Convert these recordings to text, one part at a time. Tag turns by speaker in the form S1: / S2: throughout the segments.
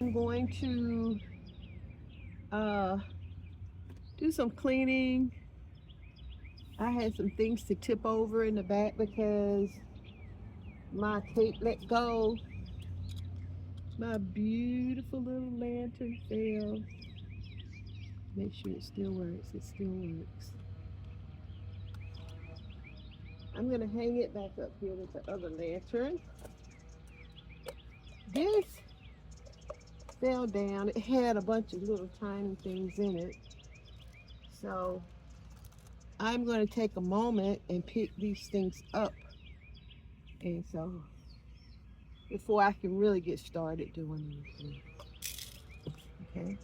S1: I'm going to uh, do some cleaning. I had some things to tip over in the back because my tape let go. My beautiful little lantern fell. Make sure it still works. It still works. I'm going to hang it back up here with the other lantern. This fell down. It had a bunch of little tiny things in it. So I'm going to take a moment and pick these things up. And so before I can really get started doing anything. Okay.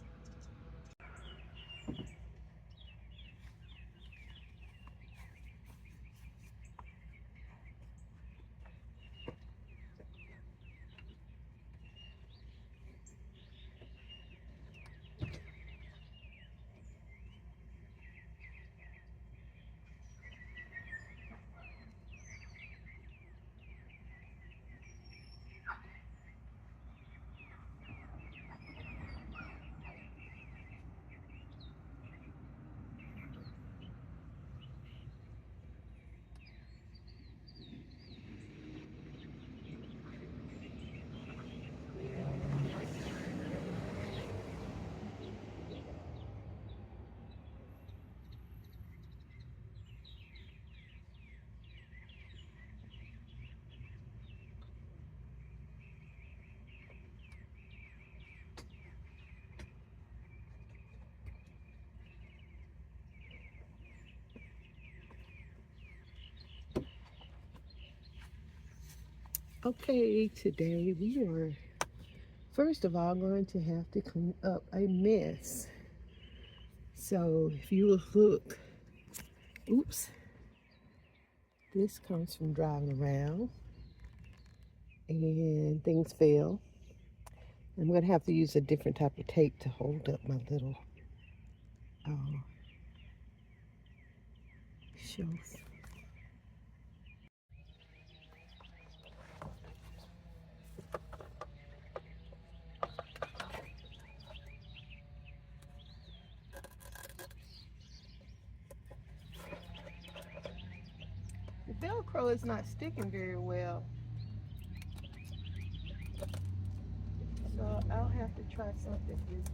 S1: Okay, today we are first of all going to have to clean up a mess. So if you will look, oops, this comes from driving around and things fell. I'm going to have to use a different type of tape to hold up my little uh, shelf. The Velcro is not sticking very well, so I'll have to try something different.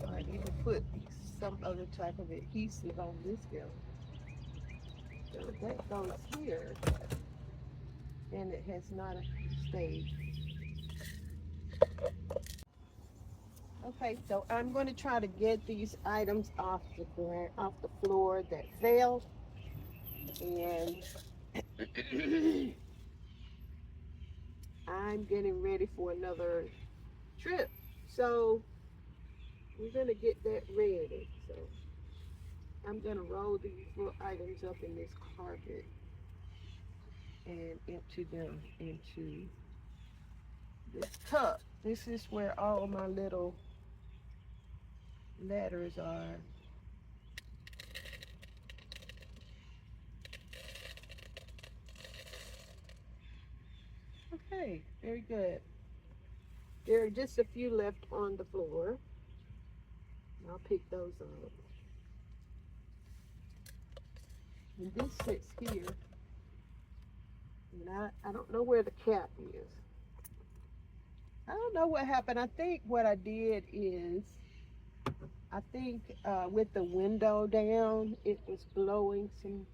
S1: Or either put some other type of adhesive on this Velcro. So that goes here, and it has not stayed. Okay, so I'm going to try to get these items off the ground, off the floor that fell, and I'm getting ready for another trip. So we're going to get that ready. So I'm going to roll these little items up in this carpet and empty them into this cup. This is where all my little letters are. Okay, very good. There are just a few left on the floor. I'll pick those up. And this sits here. And I don't know where the cap is. I don't know what happened. I think what I did is, I think with the window down, it was blowing some,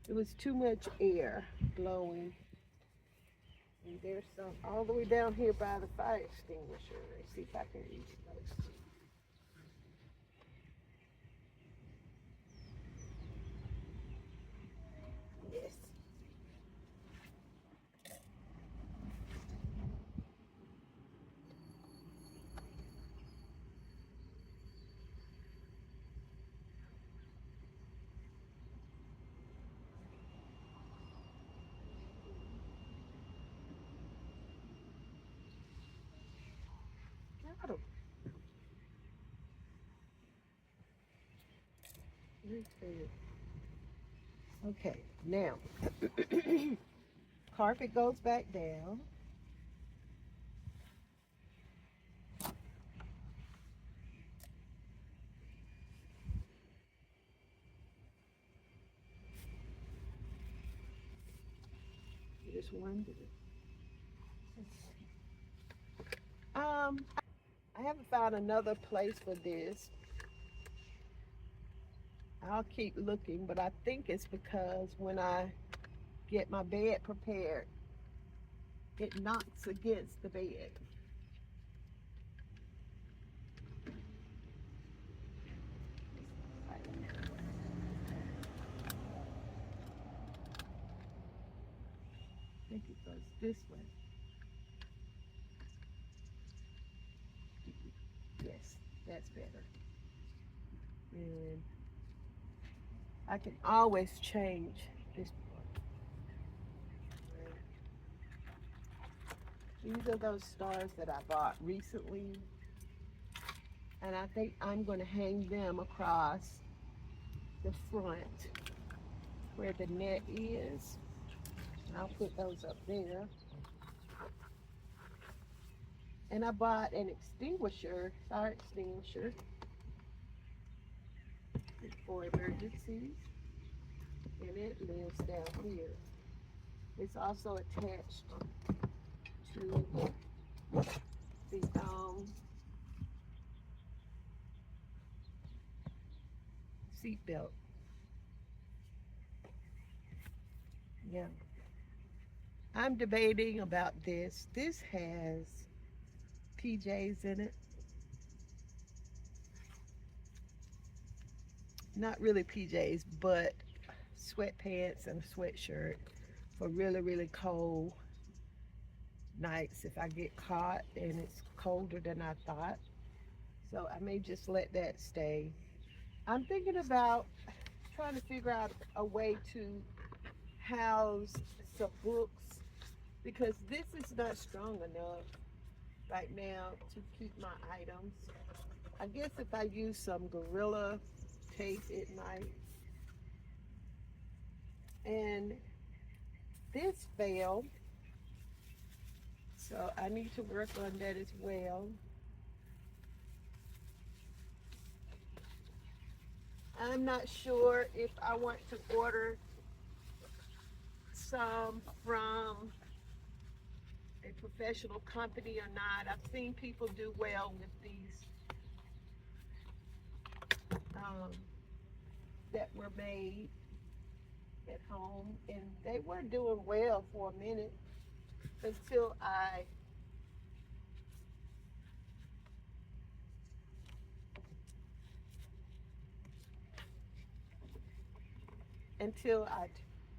S1: it was too much air blowing. And there's some all the way down here by the fire extinguisher. Let's see if I can reach those. Yes. Got them. Okay, now carpet goes back down. just wondered. I haven't found another place for this. I'll keep looking, but I think it's because when I get my bed prepared, it knocks against the bed. I think it goes this way. Yes, that's better. And I can always change this part. These are those stars that I bought recently, and I think I'm going to hang them across the front where the net is. I'll put those up there. And I bought an extinguisher, fire extinguisher, for emergencies, and it lives down here. It's also attached to the seat belt. Yeah. I'm debating about this. This has PJs in it. Not really PJs, but sweatpants and a sweatshirt for really, really cold nights if I get caught and it's colder than I thought. So I may just let that stay. I'm thinking about trying to figure out a way to house some books because this is not strong enough right now to keep my items. I guess if I use some Gorilla tape, it might. And this fell, so I need to work on that as well. I'm not sure if I want to order some from a professional company or not. I've seen people do well with these that were made at home, and they were doing well for a minute until I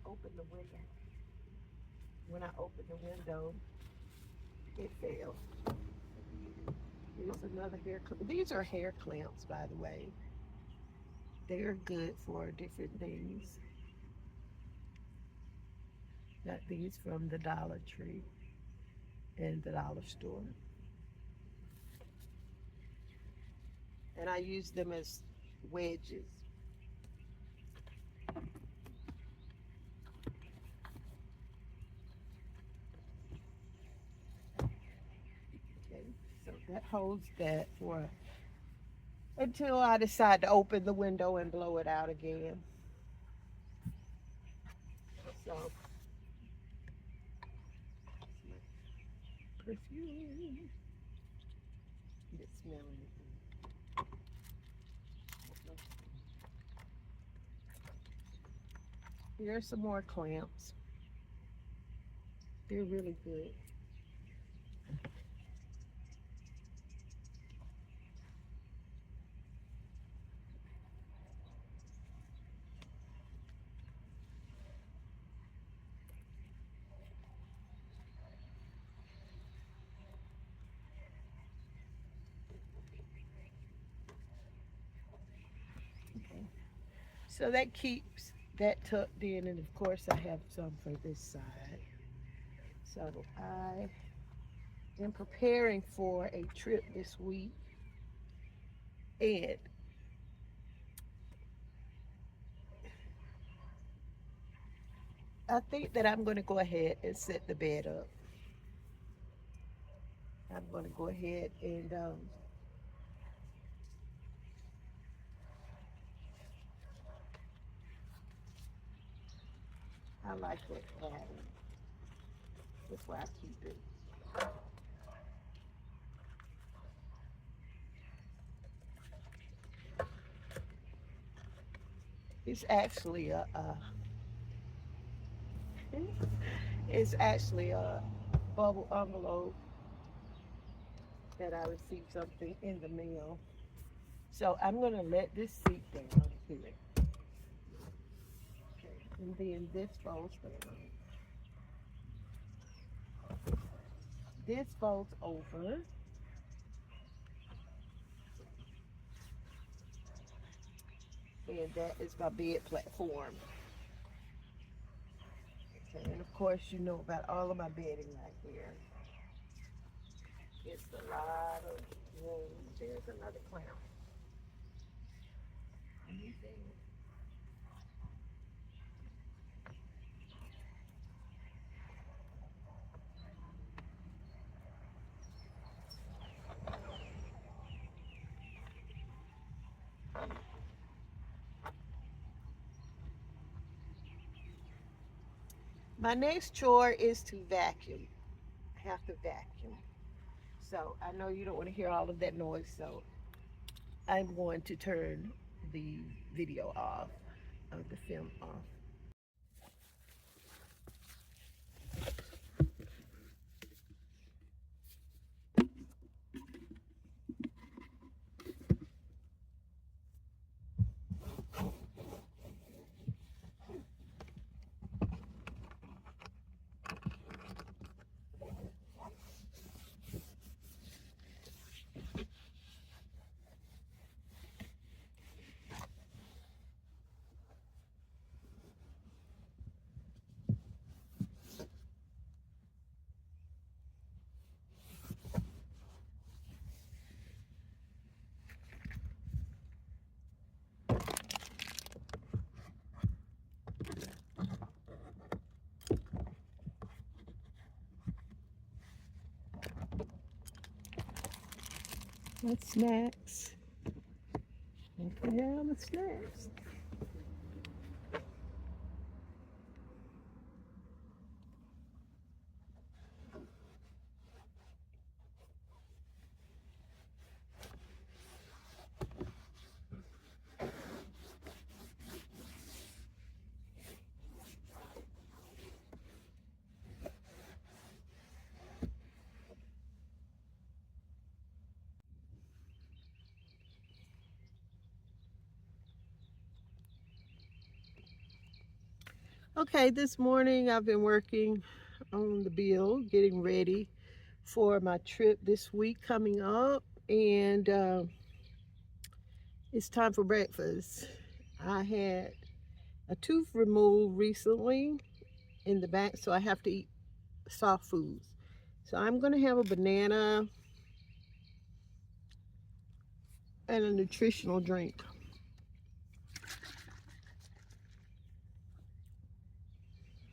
S1: opened the window. When I opened the window, it fell. Here's another hair clamp. These are hair clamps, by the way. They're good for different things. Got these from the Dollar Tree and the dollar store. And I use them as wedges. Okay, so that holds that for until I decide to open the window and blow it out again. So, perfume. Get smell anything. Here are some more clamps. They're really good. Okay. So that keeps that tucked in, and of course I have some for this side. So I am preparing for a trip this week, and I think that I'm going to go ahead and set the bed up. I'm going to go ahead and I like that pattern. That's where I keep it. It's actually it's actually a bubble envelope that I received something in the mail. So I'm gonna let this seat down here. Okay. And then this folds down. This folds over. And that is my bed platform. Okay, and of course you know about all of my bedding right here. It's a lot of room. There's another clown. Anything. My next chore is to vacuum. I have to vacuum. So I know you don't want to hear all of that noise, so I'm going to turn the video off, of the film off. My snacks. What the hell, my snacks? Okay, this morning I've been working on the bill, getting ready for my trip this week coming up, and it's time for breakfast. I had a tooth removed recently in the back, so I have to eat soft foods. So I'm going to have a banana and a nutritional drink.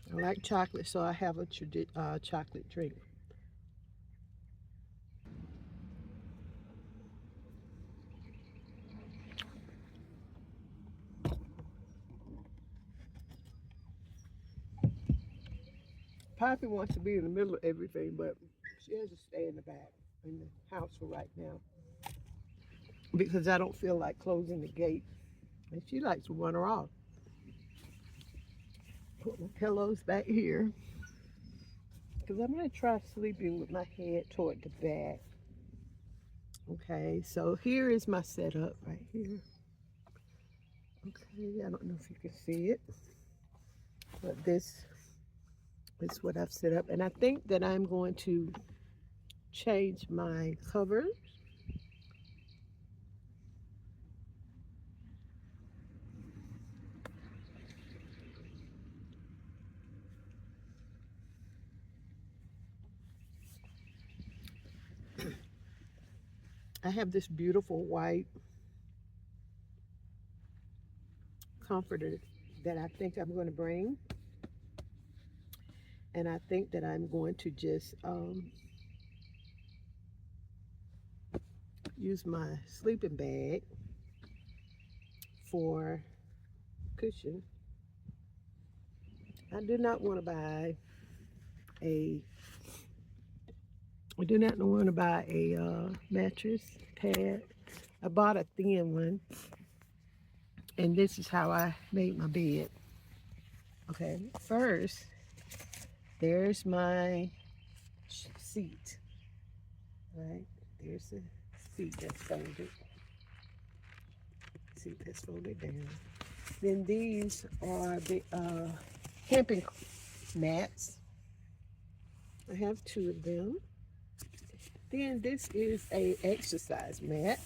S1: I like chocolate, so I have a chocolate drink. Poppy wants to be in the middle of everything, but she has to stay in the back in the house for right now because I don't feel like closing the gate. And she likes to run her off. Put my pillows back here because I'm going to try sleeping with my head toward the back. Okay, so here is my setup right here. Okay, I don't know if you can see it, but this is what I've set up. And I think that I'm going to change my cover. I have this beautiful white comforter that I think I'm going to bring. And I think that I'm going to just use my sleeping bag for cushion. I do not want to buy I do not want to buy a mattress pad. I bought a thin one, and this is how I made my bed. Okay, first, there's my seat. Right, there's the seat that's folded. Seat that's folded down. Then these are the camping mats. I have 2 of them. Then this is a exercise mat.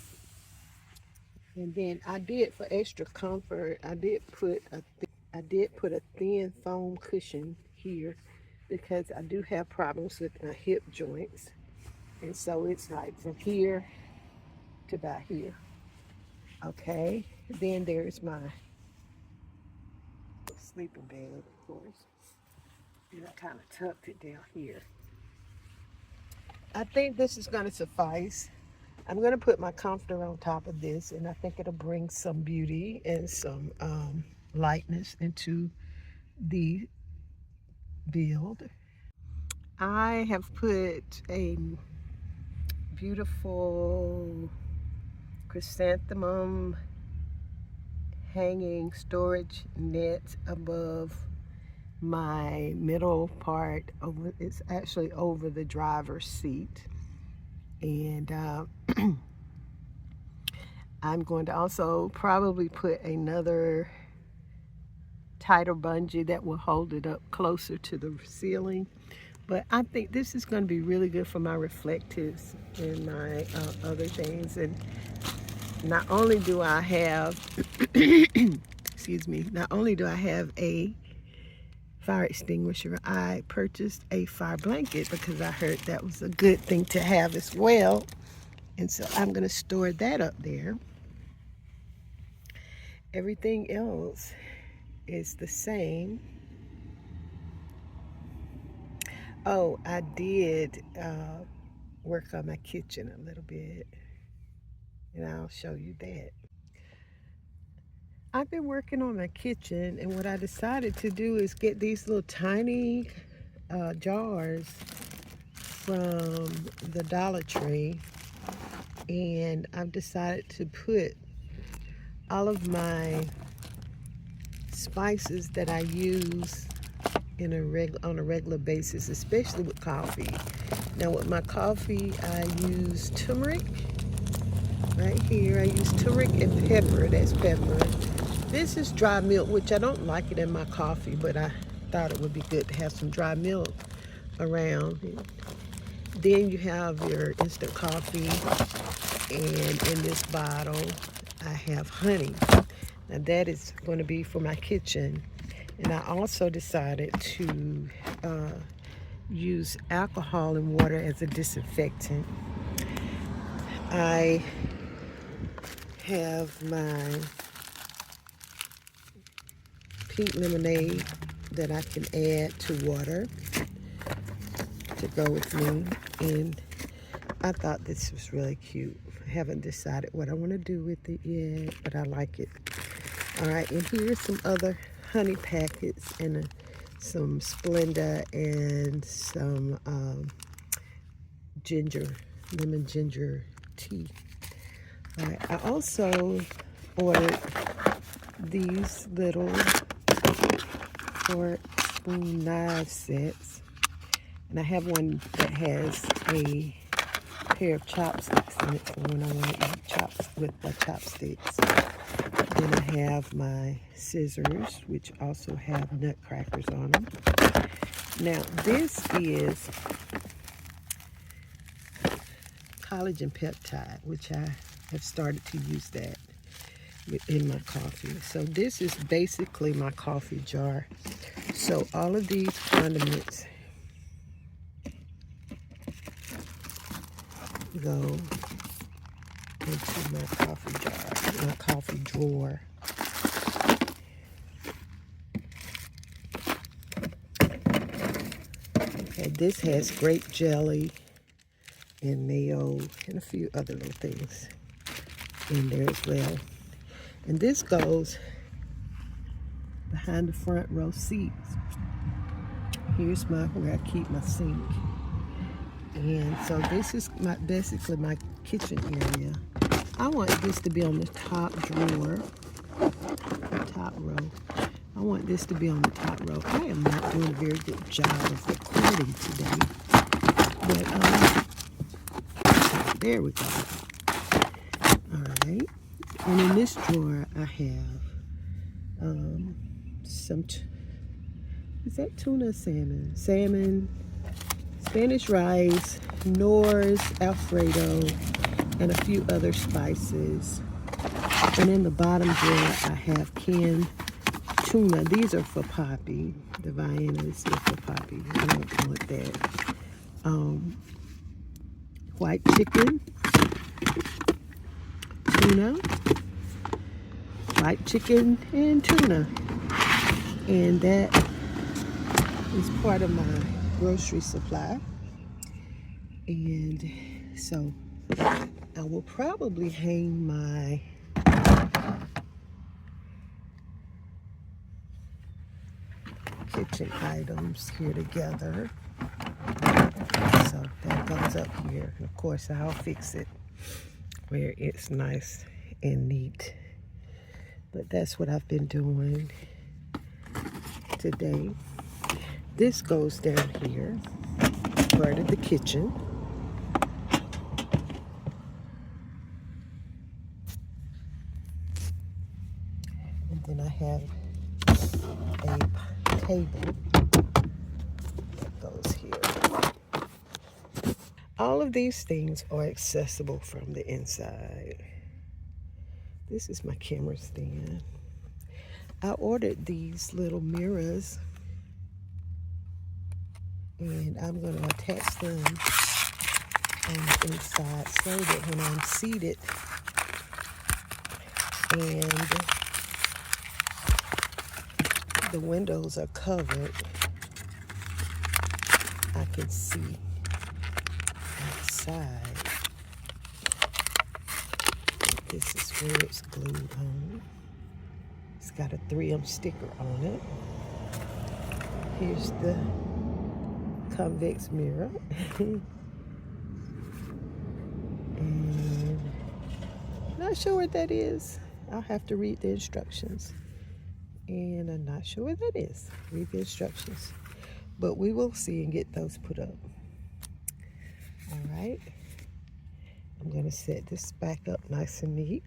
S1: And then I did, for extra comfort, I did put a thin foam cushion here because I do have problems with my hip joints. And so it's like from here to about here. Okay. Then there's my sleeping bag, of course. And I kind of tucked it down here. I think this is going to suffice. I'm going to put my comforter on top of this, and I think it'll bring some beauty and some lightness into the build. I have put a beautiful chrysanthemum hanging storage net above my middle part. It's actually over the driver's seat. And I'm going to also probably put another tighter bungee that will hold it up closer to the ceiling. But I think this is going to be really good for my reflectives and my other things. And not only do I have, excuse me, not only do I have a fire extinguisher, I purchased a fire blanket because I heard that was a good thing to have as well. And so I'm going to store that up there. Everything else is the same. Oh, I did work on my kitchen a little bit, and I'll show you that. I've been working on my kitchen, and what I decided to do is get these little tiny jars from the Dollar Tree, and I've decided to put all of my spices that I use on a regular basis, especially with coffee. Now with my coffee, I use turmeric. Right here, I use turmeric and pepper. That's pepper. This is dry milk, which I don't like it in my coffee, but I thought it would be good to have some dry milk around. Then you have your instant coffee, and in this bottle, I have honey. Now that is going to be for my kitchen. And I also decided to use alcohol and water as a disinfectant. I have my pink lemonade that I can add to water to go with me. And I thought this was really cute. I haven't decided what I want to do with it yet, but I like it. All right, and here's some other honey packets and some Splenda and some lemon ginger tea. All right, I also ordered these little fork, spoon, knife sets, and I have one that has a pair of chopsticks in it for when I want to eat chops with my chopsticks. Then I have my scissors, which also have nutcrackers on them. Now this is collagen peptide, which I have started to use that in my coffee. So this is basically my coffee jar. So all of these condiments go into my coffee jar, my coffee drawer. Okay, this has grape jelly and mayo and a few other little things in there as well. And this goes behind the front row seats Here's where I keep my sink. And so this is basically my kitchen area. I want this to be on the top drawer, top row. I want this to be on the top row. I am not doing a very good job of recording today, but there we go. All right. And in this drawer, I have some. Is that tuna or salmon? Salmon, Spanish rice, Knorr's Alfredo, and a few other spices. And in the bottom drawer, I have canned tuna. These are for Poppy. The Viennas are for Poppy. I don't want that. White chicken, tuna, white chicken, and tuna. And that is part of my grocery supply. And so I will probably hang my kitchen items here together. So that goes up here. And of course, I'll fix it where it's nice and neat. But that's what I've been doing today. This goes down here, part of the kitchen. And then I have a table that goes here. All of these things are accessible from the inside. This is my camera stand. I ordered these little mirrors, and I'm going to attach them on the inside so that when I'm seated and the windows are covered, I can see outside. This is where it's glued on. It's got a 3M sticker on it. Here's the convex mirror. And not sure what that is. I'll have to read the instructions. And I'm not sure what that is. Read the instructions. But we will see and get those put up. All right. I'm going to set this back up nice and neat.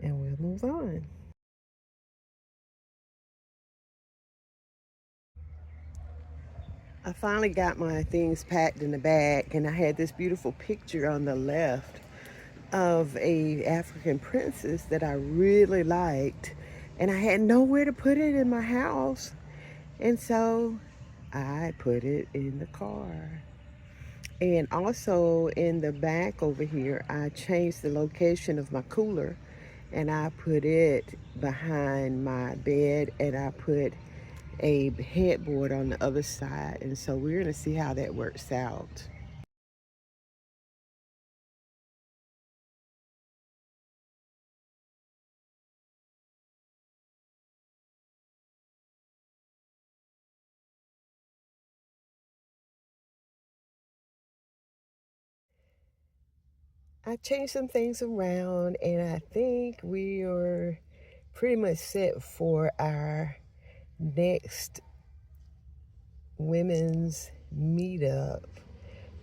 S1: And we'll move on. I finally got my things packed in the bag, and I had this beautiful picture on the left of a African princess that I really liked, and I had nowhere to put it in my house, and so I put it in the car. And also in the back over here, I changed the location of my cooler, and I put it behind my bed, and I put a headboard on the other side. And so we're going to see how that works out. I changed some things around, and I think we are pretty much set for our next women's meetup,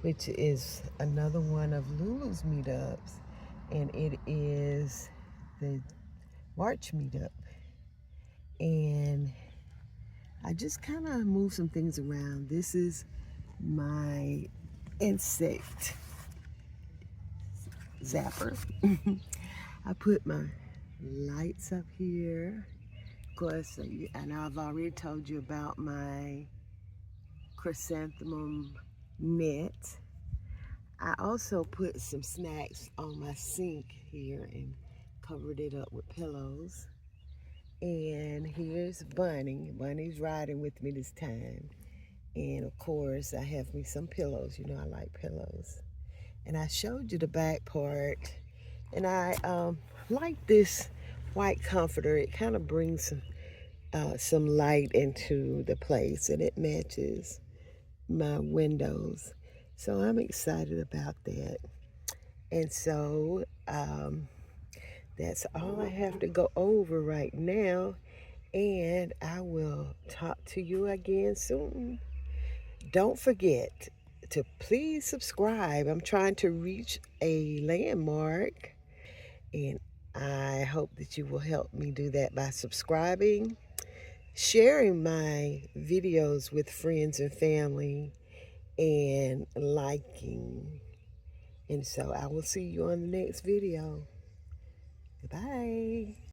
S1: which is another one of Lulu's meetups, and it is the March meetup. And I just kind of moved some things around. This is my insect zapper. I put my lights up here. Of course, and I've already told you about my chrysanthemum net. I also put some snacks on my sink here and covered it up with pillows. And here's Bunny. Bunny's riding with me this time. And of course, I have me some pillows. You know, I like pillows. And I showed you the back part. And I like this white comforter. It kind of brings some light into the place, and it matches my windows. So I'm excited about that. And so that's all I have to go over right now. And I will talk to you again soon. Don't forget to please subscribe. I'm trying to reach a landmark, and I hope that you will help me do that by subscribing, sharing my videos with friends and family, and liking. And so I will see you on the next video. Goodbye.